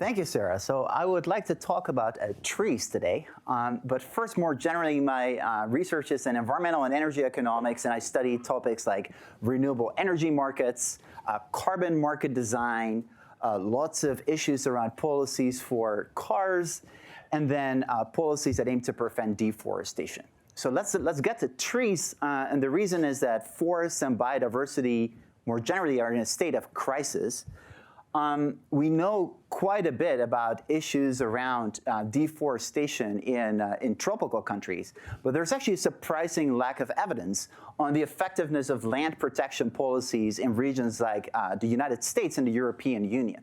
Thank you, Sarah. So I would like to talk about trees today. But first, more generally, my research is in environmental and energy economics, and I study topics like renewable energy markets, carbon market design, lots of issues around policies for cars, and then policies that aim to prevent deforestation. So let's get to trees, and the reason is that forests and biodiversity more generally are in a state of crisis. We know quite a bit about issues around deforestation in tropical countries, but there's actually a surprising lack of evidence on the effectiveness of land protection policies in regions like the United States and the European Union.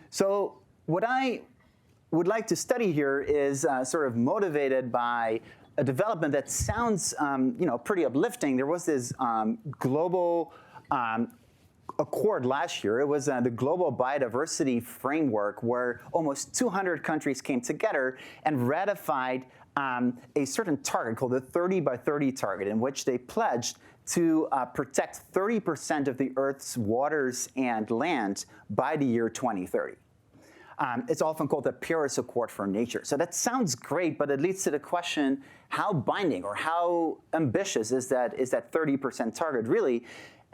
So what I would like to study here is sort of motivated by a development that sounds pretty uplifting. There was this global accord last year. It was the Global Biodiversity Framework, where almost 200 countries came together and ratified a certain target called the 30 by 30 target, in which they pledged to protect 30% of the Earth's waters and land by the year 2030. It's often called the Paris Accord for Nature. So that sounds great, but it leads to the question, how binding or how ambitious is that 30% target really?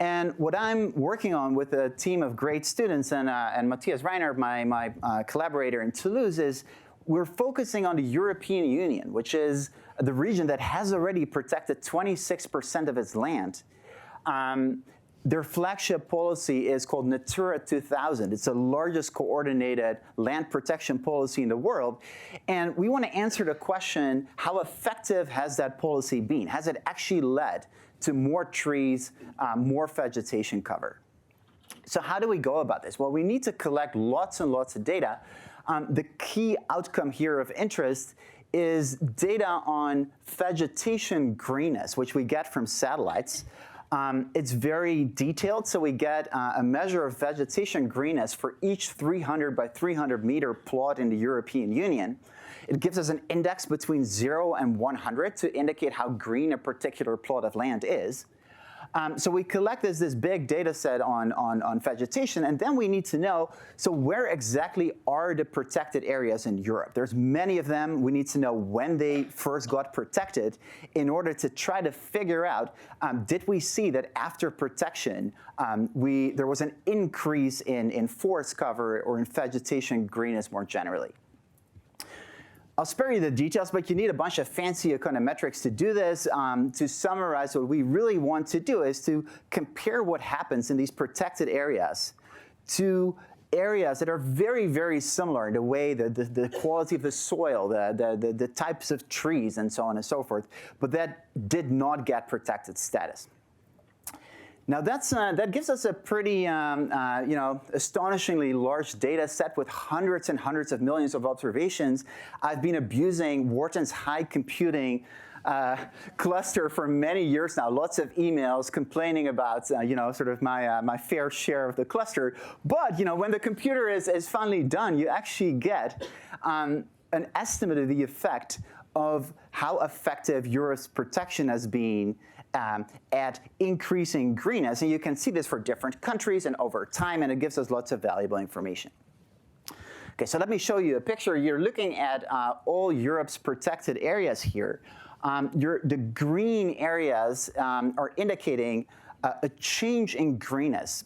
And what I'm working on with a team of great students and Matthias Reiner, my collaborator in Toulouse, is we're focusing on the European Union, which is the region that has already protected 26% of its land. Their flagship policy is called Natura 2000. It's the largest coordinated land protection policy in the world. And we want to answer the question, how effective has that policy been? Has it actually led to more trees, more vegetation cover? So how do we go about this? Well, we need to collect lots and lots of data. The key outcome here of interest is data on vegetation greenness, which we get from satellites. It's very detailed, so we get a measure of vegetation greenness for each 300 by 300 meter plot in the European Union. It gives us an index between 0 and 100 to indicate how green a particular plot of land is. So we collect this big data set on vegetation, and then we need to know, so where exactly are the protected areas in Europe? There's many of them. We need to know when they first got protected in order to try to figure out, did we see that after protection, there was an increase in forest cover or in vegetation greenness more generally. I'll spare you the details, but you need a bunch of fancy econometrics to do this. To summarize, what we really want to do is to compare what happens in these protected areas to areas that are very, very similar in the way, the quality of the soil, the types of trees, and so on and so forth, but that did not get protected status. Now that gives us a pretty astonishingly large data set with hundreds and hundreds of millions of observations. I've been abusing Wharton's high computing cluster for many years now. Lots of emails complaining about sort of my fair share of the cluster. But when the computer is finally done, you actually get an estimate of the effect of how effective Europe's protection has been at increasing greenness. And you can see this for different countries and over time, and it gives us lots of valuable information. Okay, so let me show you a picture. You're looking at all Europe's protected areas here. The green areas are indicating a change in greenness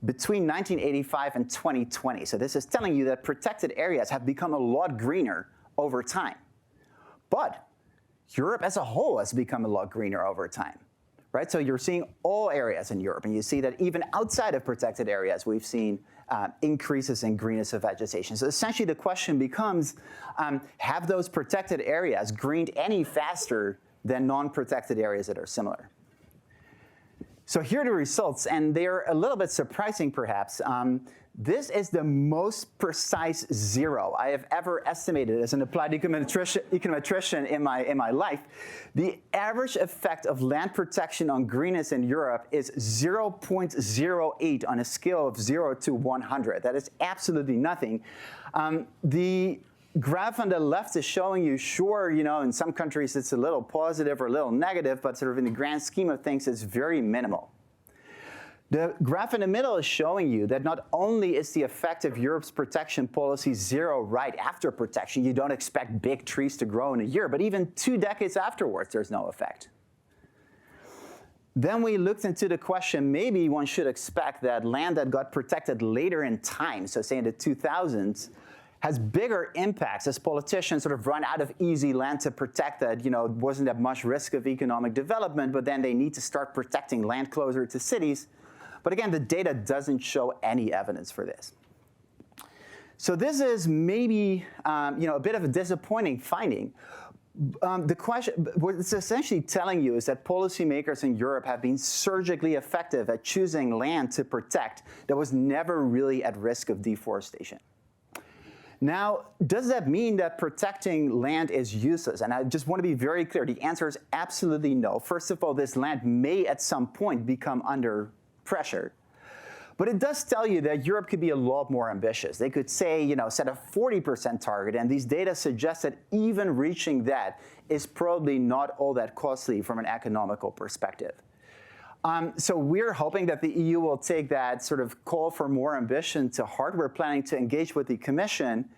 between 1985 and 2020. So this is telling you that protected areas have become a lot greener over time. But Europe as a whole has become a lot greener over time, right? So you're seeing all areas in Europe, and you see that even outside of protected areas, we've seen increases in greenness of vegetation. So essentially the question becomes, have those protected areas greened any faster than non-protected areas that are similar? So here are the results, and they're a little bit surprising perhaps. This is the most precise zero I have ever estimated as an applied econometrician in my life. The average effect of land protection on greenness in Europe is 0.08 on a scale of 0 to 100. That is absolutely nothing. The graph on the left is showing you, sure, in some countries it's a little positive or a little negative, but sort of in the grand scheme of things, it's very minimal. The graph in the middle is showing you that not only is the effect of Europe's protection policy zero right after protection, you don't expect big trees to grow in a year, but even 2 decades afterwards, there's no effect. Then we looked into the question, maybe one should expect that land that got protected later in time, so say in the 2000s, has bigger impacts as politicians sort of run out of easy land to protect that, wasn't that much risk of economic development, but then they need to start protecting land closer to cities. But again, the data doesn't show any evidence for this. So this is maybe a bit of a disappointing finding. The question, what it's essentially telling you is that policymakers in Europe have been surgically effective at choosing land to protect that was never really at risk of deforestation. Now, does that mean that protecting land is useless? And I just want to be very clear. The answer is absolutely no. First of all, this land may at some point become under pressure. But it does tell you that Europe could be a lot more ambitious. They could say, set a 40% target, and these data suggest that even reaching that is probably not all that costly from an economical perspective. So we're hoping that the EU will take that sort of call for more ambition to heart. We're planning to engage with the Commission.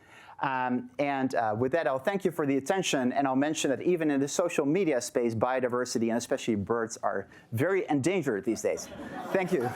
With that, I'll thank you for the attention, and I'll mention that even in the social media space, biodiversity and especially birds are very endangered these days. Thank you.